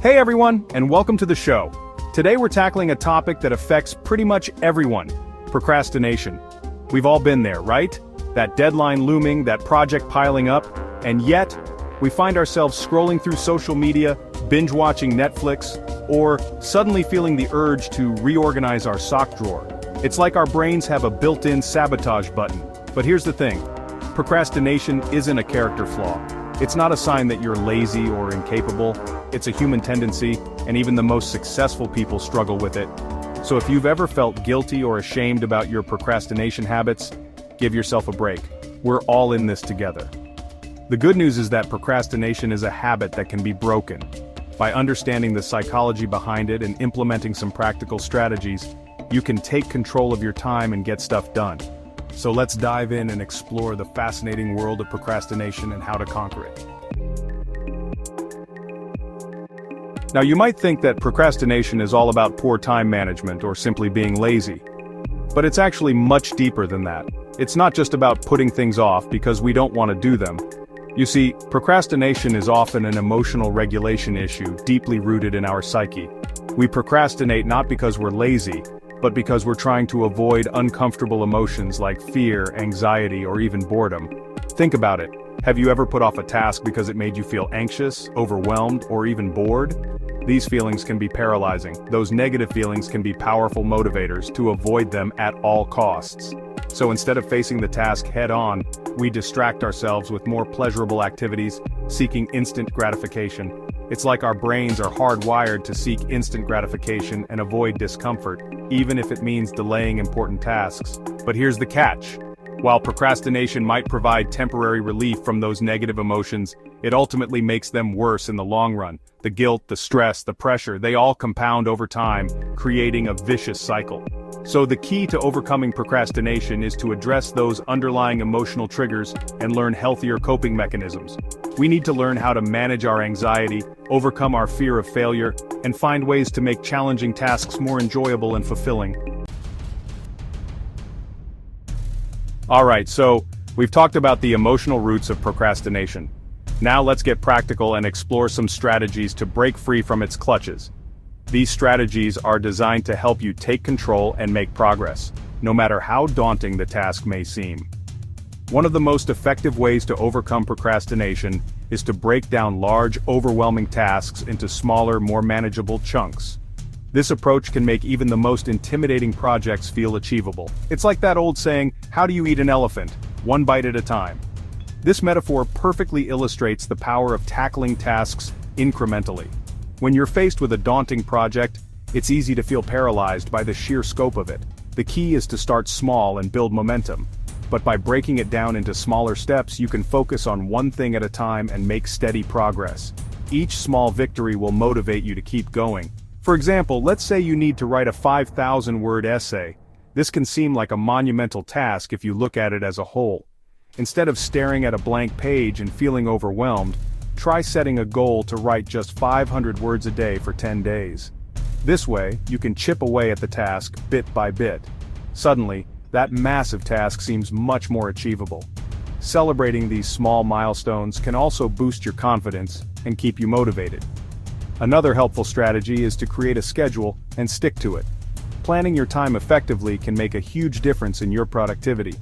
Hey everyone, and welcome to the show. Today we're tackling a topic that affects pretty much everyone: procrastination. We've all been there, right? That deadline looming, that project piling up, and yet, we find ourselves scrolling through social media, binge-watching Netflix, or suddenly feeling the urge to reorganize our sock drawer. It's like our brains have a built-in sabotage button. But here's the thing: procrastination isn't a character flaw. It's not a sign that you're lazy or incapable. It's a human tendency, and even the most successful people struggle with it. So if you've ever felt guilty or ashamed about your procrastination habits, give yourself a break. We're all in this together. The good news is that procrastination is a habit that can be broken. By understanding the psychology behind it and implementing some practical strategies, you can take control of your time and get stuff done. So let's dive in and explore the fascinating world of procrastination and how to conquer it. Now, you might think that procrastination is all about poor time management or simply being lazy. But it's actually much deeper than that. It's not just about putting things off because we don't want to do them. You see, procrastination is often an emotional regulation issue deeply rooted in our psyche. We procrastinate not because we're lazy, but because we're trying to avoid uncomfortable emotions like fear, anxiety, or even boredom. Think about it. Have you ever put off a task because it made you feel anxious, overwhelmed, or even bored? These feelings can be paralyzing. Those negative feelings can be powerful motivators to avoid them at all costs. So instead of facing the task head-on, we distract ourselves with more pleasurable activities, seeking instant gratification. It's like our brains are hardwired to seek instant gratification and avoid discomfort, even if it means delaying important tasks. But here's the catch. While procrastination might provide temporary relief from those negative emotions, it ultimately makes them worse in the long run. The guilt, the stress, the pressure, they all compound over time, creating a vicious cycle. So the key to overcoming procrastination is to address those underlying emotional triggers and learn healthier coping mechanisms. We need to learn how to manage our anxiety, overcome our fear of failure, and find ways to make challenging tasks more enjoyable and fulfilling. Alright, so we've talked about the emotional roots of procrastination. Now let's get practical and explore some strategies to break free from its clutches. These strategies are designed to help you take control and make progress, no matter how daunting the task may seem. One of the most effective ways to overcome procrastination is to break down large, overwhelming tasks into smaller, more manageable chunks. This approach can make even the most intimidating projects feel achievable. It's like that old saying, how do you eat an elephant? One bite at a time. This metaphor perfectly illustrates the power of tackling tasks incrementally. When you're faced with a daunting project, it's easy to feel paralyzed by the sheer scope of it. The key is to start small and build momentum. But by breaking it down into smaller steps, you can focus on one thing at a time and make steady progress. Each small victory will motivate you to keep going. For example, let's say you need to write a 5,000-word essay. This can seem like a monumental task if you look at it as a whole. Instead of staring at a blank page and feeling overwhelmed, try setting a goal to write just 500 words a day for 10 days. This way, you can chip away at the task bit by bit. Suddenly, that massive task seems much more achievable. Celebrating these small milestones can also boost your confidence and keep you motivated. Another helpful strategy is to create a schedule and stick to it. Planning your time effectively can make a huge difference in your productivity.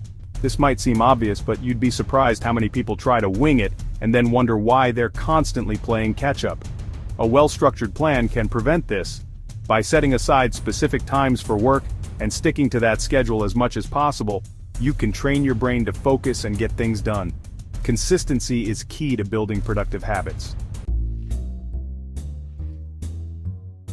This might seem obvious, but you'd be surprised how many people try to wing it and then wonder why they're constantly playing catch-up. A well-structured plan can prevent this. By setting aside specific times for work and sticking to that schedule as much as possible, you can train your brain to focus and get things done. Consistency is key to building productive habits.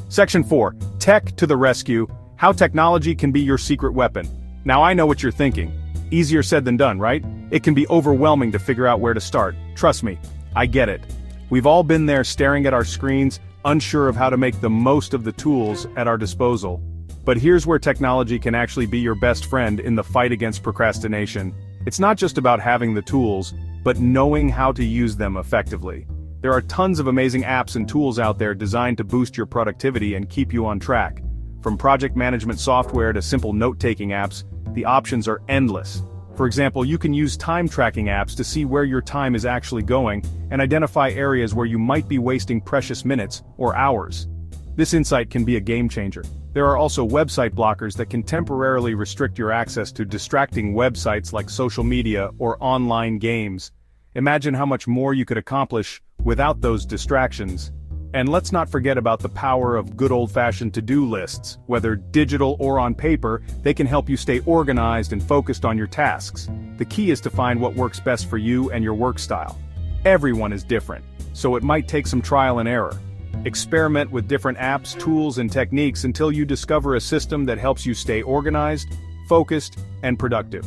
Section 4. Tech to the rescue. How technology can be your secret weapon. Now I know what you're thinking. Easier said than done, right? It can be overwhelming to figure out where to start. Trust me, I get it. We've all been there staring at our screens, unsure of how to make the most of the tools at our disposal. But here's where technology can actually be your best friend in the fight against procrastination. It's not just about having the tools, but knowing how to use them effectively. There are tons of amazing apps and tools out there designed to boost your productivity and keep you on track. From project management software to simple note-taking apps, the options are endless. For example, you can use time tracking apps to see where your time is actually going and identify areas where you might be wasting precious minutes or hours. This insight can be a game changer. There are also website blockers that can temporarily restrict your access to distracting websites like social media or online games. Imagine how much more you could accomplish without those distractions. And let's not forget about the power of good old-fashioned to-do lists. Whether digital or on paper, they can help you stay organized and focused on your tasks. The key is to find what works best for you and your work style. Everyone is different, so it might take some trial and error. Experiment with different apps, tools, and techniques until you discover a system that helps you stay organized, focused, and productive.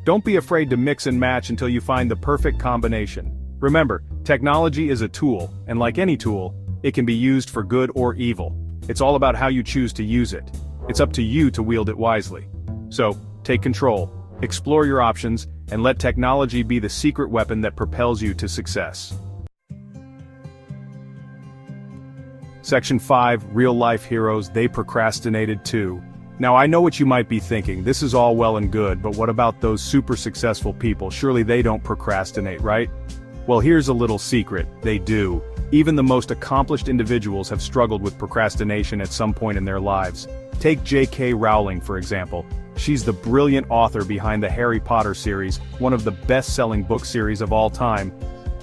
Don't be afraid to mix and match until you find the perfect combination. Remember, technology is a tool, and like any tool, it can be used for good or evil. It's all about how you choose to use it. It's up to you to wield it wisely. So, take control, explore your options, and let technology be the secret weapon that propels you to success. Section 5, Real-Life Heroes, They Procrastinated Too. Now I know what you might be thinking, this is all well and good, but what about those super successful people? Surely they don't procrastinate, right? Well, here's a little secret, they do. Even the most accomplished individuals have struggled with procrastination at some point in their lives. Take J.K. Rowling, for example. She's the brilliant author behind the Harry Potter series, one of the best-selling book series of all time.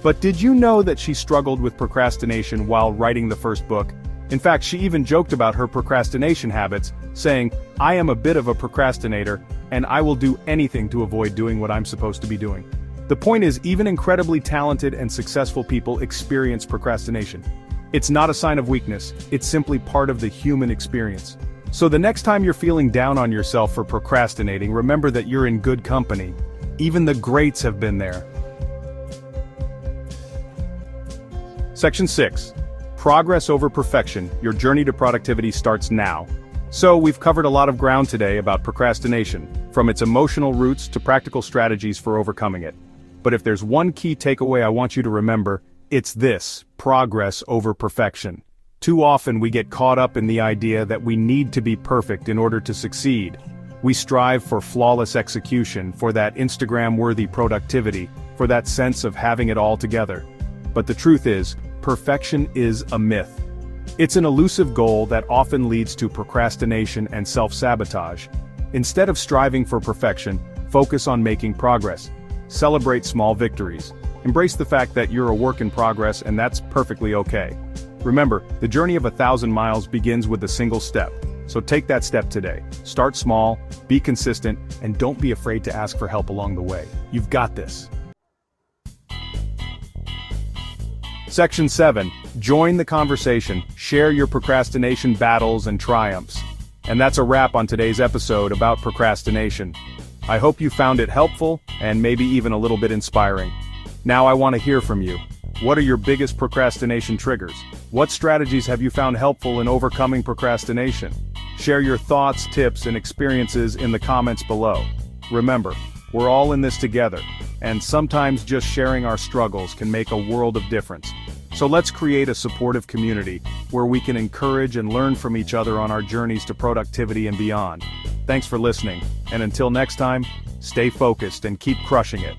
But did you know that she struggled with procrastination while writing the first book? In fact, she even joked about her procrastination habits, saying, "I am a bit of a procrastinator, and I will do anything to avoid doing what I'm supposed to be doing." The point is, even incredibly talented and successful people experience procrastination. It's not a sign of weakness, it's simply part of the human experience. So the next time you're feeling down on yourself for procrastinating, remember that you're in good company. Even the greats have been there. Section 6. Progress over perfection, your journey to productivity starts now. So we've covered a lot of ground today about procrastination, from its emotional roots to practical strategies for overcoming it. But if there's one key takeaway I want you to remember, it's this: progress over perfection. Too often we get caught up in the idea that we need to be perfect in order to succeed. We strive for flawless execution, for that Instagram-worthy productivity, for that sense of having it all together. But the truth is, perfection is a myth. It's an elusive goal that often leads to procrastination and self-sabotage. Instead of striving for perfection, focus on making progress. Celebrate small victories. Embrace the fact that you're a work in progress, and that's perfectly okay. Remember, the journey of 1,000 miles begins with a single step. So take that step today. Start small, be consistent, and don't be afraid to ask for help along the way. You've got this. Section 7. Join the conversation. Share your procrastination battles and triumphs. And that's a wrap on today's episode about procrastination. I hope you found it helpful, and maybe even a little bit inspiring. Now I want to hear from you. What are your biggest procrastination triggers? What strategies have you found helpful in overcoming procrastination? Share your thoughts, tips, and experiences in the comments below. Remember, we're all in this together, and sometimes just sharing our struggles can make a world of difference. So let's create a supportive community where we can encourage and learn from each other on our journeys to productivity and beyond. Thanks for listening, and until next time, stay focused and keep crushing it.